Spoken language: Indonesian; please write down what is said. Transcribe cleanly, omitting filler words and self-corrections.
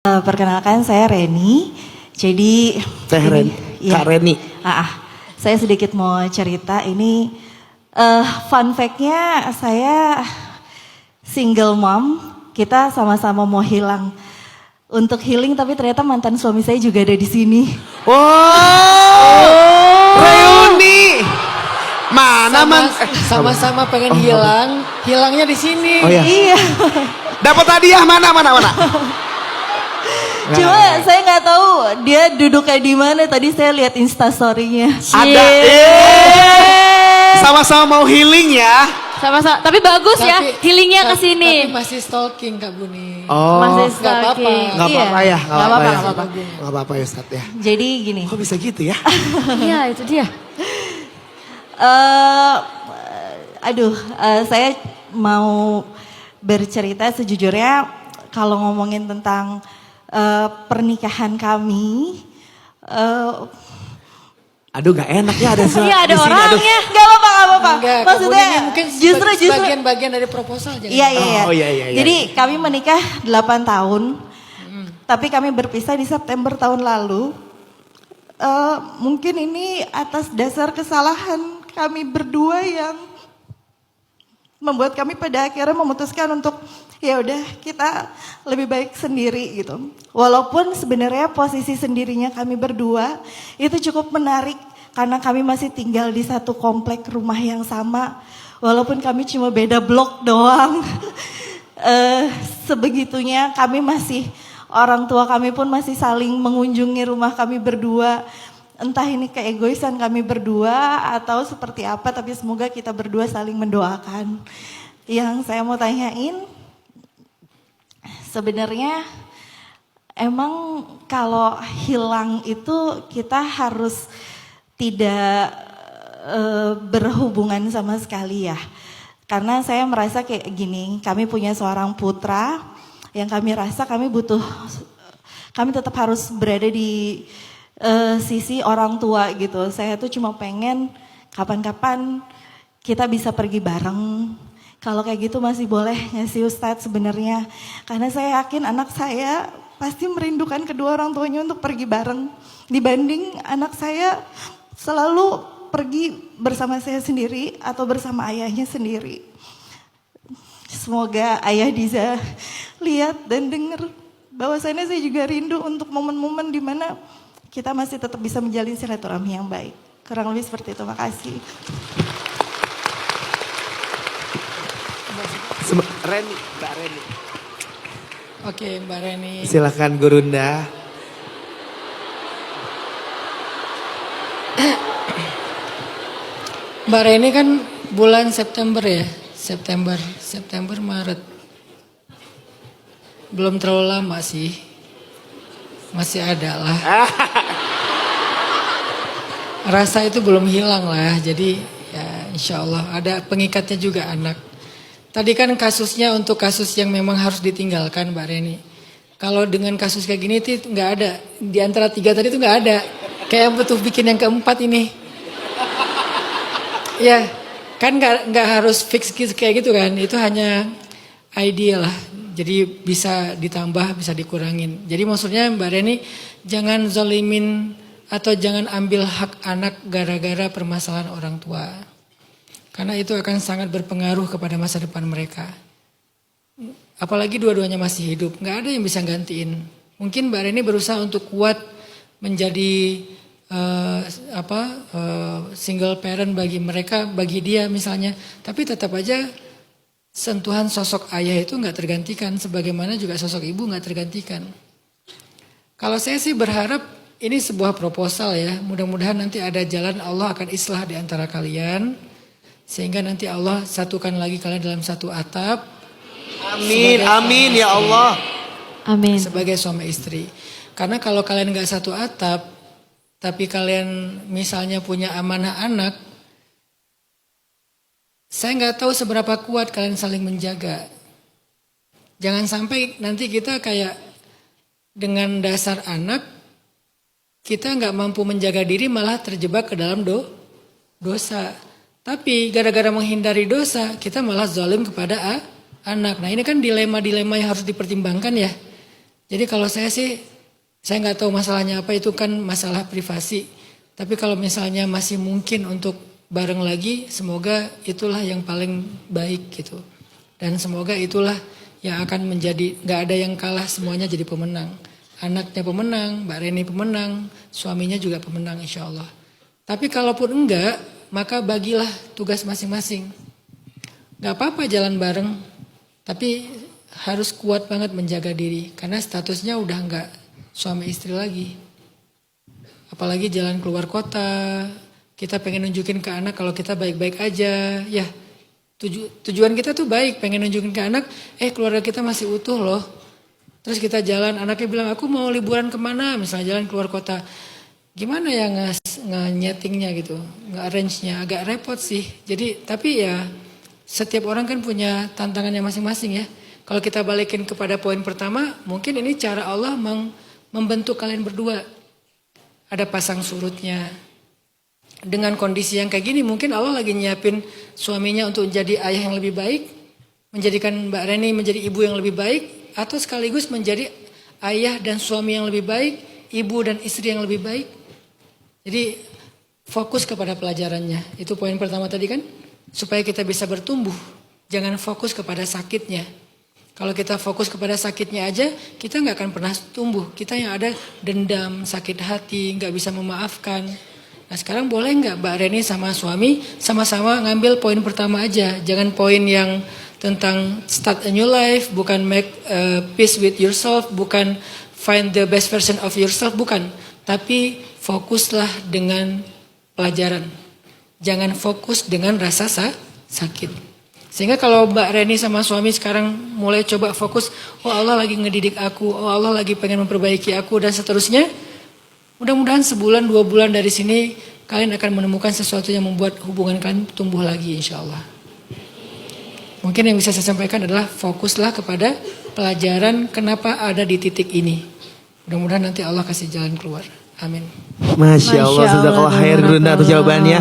Perkenalkan saya Reni. Jadi Teh Reni, ya, Kak Reni. Saya sedikit mau cerita ini. Fun fact-nya saya single mom. Kita sama-sama mau hilang. Untuk healing tapi ternyata mantan suami saya juga ada di sini. Reuni. Mana Sama-sama pengen hilang, hilangnya di sini. Oh iya. Iya. Dapat hadiah mana? Cuma saya nggak tahu dia duduknya di mana. Tadi saya lihat Instastory-nya. Ada. Sama-sama mau healing ya. Sama-sama, tapi bagus ya healingnya ke sini. Tapi masih stalking Kak Buni. Oh. Masih nggak apa-apa. stalking. Nggak apa-apa ya. Nggak apa-apa. Nggak apa-apa ya Ustadz ya. Jadi gini. Kok bisa gitu ya? Iya itu dia. Saya mau bercerita sejujurnya kalau ngomongin tentang pernikahan kami. Aduh gak enak ya ada Iya ada di sini, orangnya. Gak apa-apa. Enggak, Maksudnya Kak Buni ini mungkin justru bagian dari proposal. Iya. Oh, iya. Jadi kami menikah 8 tahun. Tapi kami berpisah di September tahun lalu. Mungkin ini atas dasar kesalahan kami berdua yang membuat kami pada akhirnya memutuskan untuk ya udah kita lebih baik sendiri gitu. Walaupun sebenarnya posisi sendirinya kami berdua itu cukup menarik karena kami masih tinggal di satu komplek rumah yang sama. Walaupun kami cuma beda blok doang. Sebegitunya kami masih, orang tua kami pun masih saling mengunjungi rumah kami berdua. Entah ini keegoisan kami berdua atau seperti apa, tapi semoga kita berdua saling mendoakan. Yang saya mau tanyain, sebenarnya emang kalau hilang itu kita harus tidak berhubungan sama sekali ya. Karena saya merasa kayak gini, kami punya seorang putra yang kami rasa kami tetap harus berada di sisi orang tua gitu. Saya tuh cuma pengen kapan-kapan kita bisa pergi bareng. Kalau kayak gitu masih boleh nggak sih Ustadz sebenarnya? Karena saya yakin anak saya pasti merindukan kedua orang tuanya untuk pergi bareng. Dibanding anak saya selalu pergi bersama saya sendiri atau bersama ayahnya sendiri. Semoga ayah Diza lihat dan dengar bahwasannya saya juga rindu untuk momen-momen di mana kita masih tetap bisa menjalin silaturahmi yang baik. Kurang lebih seperti itu, makasih. Mbak Reni. Oke Mbak Reni. Silakan Gurunda. Mbak Reni kan bulan September ya. September, Maret. Belum terlalu lama sih. Masih ada lah. Rasa itu belum hilang lah. Jadi ya insya Allah ada pengikatnya juga anak. Tadi kan kasusnya untuk kasus yang memang harus ditinggalkan Mbak Reni. Kalau dengan kasus kayak gini itu nggak ada. Di antara 3 tadi itu nggak ada. Kayak butuh bikin yang keempat ini. Ya kan nggak harus fix kayak gitu kan. Itu hanya ide lah. Jadi bisa ditambah, bisa dikurangin. Jadi maksudnya Mbak Reni jangan zolimin atau jangan ambil hak anak gara-gara permasalahan orang tua. Karena itu akan sangat berpengaruh kepada masa depan mereka. Apalagi dua-duanya masih hidup, nggak ada yang bisa gantiin. Mungkin Mbak Reni berusaha untuk kuat menjadi single parent bagi mereka, bagi dia misalnya. Tapi tetap aja sentuhan sosok ayah itu nggak tergantikan, sebagaimana juga sosok ibu nggak tergantikan. Kalau saya sih berharap ini sebuah proposal ya, mudah-mudahan nanti ada jalan Allah akan islah di antara kalian, sehingga nanti Allah satukan lagi kalian dalam satu atap. Amin ya Allah. Amin. Sebagai suami istri. Karena kalau kalian nggak satu atap, tapi kalian misalnya punya amanah anak, saya nggak tahu seberapa kuat kalian saling menjaga. Jangan sampai nanti kita kayak dengan dasar anak, kita nggak mampu menjaga diri malah terjebak ke dalam dosa. Tapi gara-gara menghindari dosa, kita malah zalim kepada anak. Nah ini kan dilema-dilema yang harus dipertimbangkan ya. Jadi kalau saya sih, saya nggak tahu masalahnya apa, itu kan masalah privasi. Tapi kalau misalnya masih mungkin untuk bareng lagi, semoga itulah yang paling baik gitu. Dan semoga itulah yang akan menjadi, nggak ada yang kalah, semuanya jadi pemenang. Anaknya pemenang, Mbak Reni pemenang, suaminya juga pemenang insya Allah. Tapi kalaupun enggak, maka bagilah tugas masing-masing. Gak apa-apa jalan bareng, tapi harus kuat banget menjaga diri. Karena statusnya udah enggak suami istri lagi. Apalagi jalan keluar kota, kita pengen nunjukin ke anak kalau kita baik-baik aja. Ya, tujuan kita tuh baik, pengen nunjukin ke anak, keluarga kita masih utuh loh. Terus kita jalan, anaknya bilang aku mau liburan kemana, misalnya jalan keluar kota. Gimana ya nge-nyetingnya gitu, nge-arrange-nya, agak repot sih. Jadi tapi ya setiap orang kan punya tantangannya masing-masing ya. Kalau kita balikin kepada poin pertama, mungkin ini cara Allah membentuk kalian berdua. Ada pasang surutnya. Dengan kondisi yang kayak gini mungkin Allah lagi nyiapin suaminya untuk jadi ayah yang lebih baik. Menjadikan Mbak Reni menjadi ibu yang lebih baik. Atau sekaligus menjadi ayah dan suami yang lebih baik. Ibu dan istri yang lebih baik. Jadi fokus kepada pelajarannya. Itu poin pertama tadi kan. Supaya kita bisa bertumbuh. Jangan fokus kepada sakitnya. Kalau kita fokus kepada sakitnya aja, kita nggak akan pernah tumbuh. Kita yang ada dendam, sakit hati, nggak bisa memaafkan. Nah sekarang boleh nggak Mbak Reni sama suami sama-sama ngambil poin pertama aja. Jangan poin yang tentang start a new life, bukan make peace with yourself, bukan find the best version of yourself, bukan. Tapi fokuslah dengan pelajaran. Jangan fokus dengan rasa sakit. Sehingga kalau Mbak Reni sama suami sekarang mulai coba fokus, oh Allah lagi ngedidik aku, oh Allah lagi pengen memperbaiki aku dan seterusnya. Mudah-mudahan sebulan 2 bulan dari sini kalian akan menemukan sesuatu yang membuat hubungan kalian tumbuh lagi insya Allah. Mungkin yang bisa saya sampaikan adalah fokuslah kepada pelajaran kenapa ada di titik ini. Mudah-mudahan nanti Allah kasih jalan keluar. Amin. Masya Allah, jazakallah khair Gurunda atas jawabannya.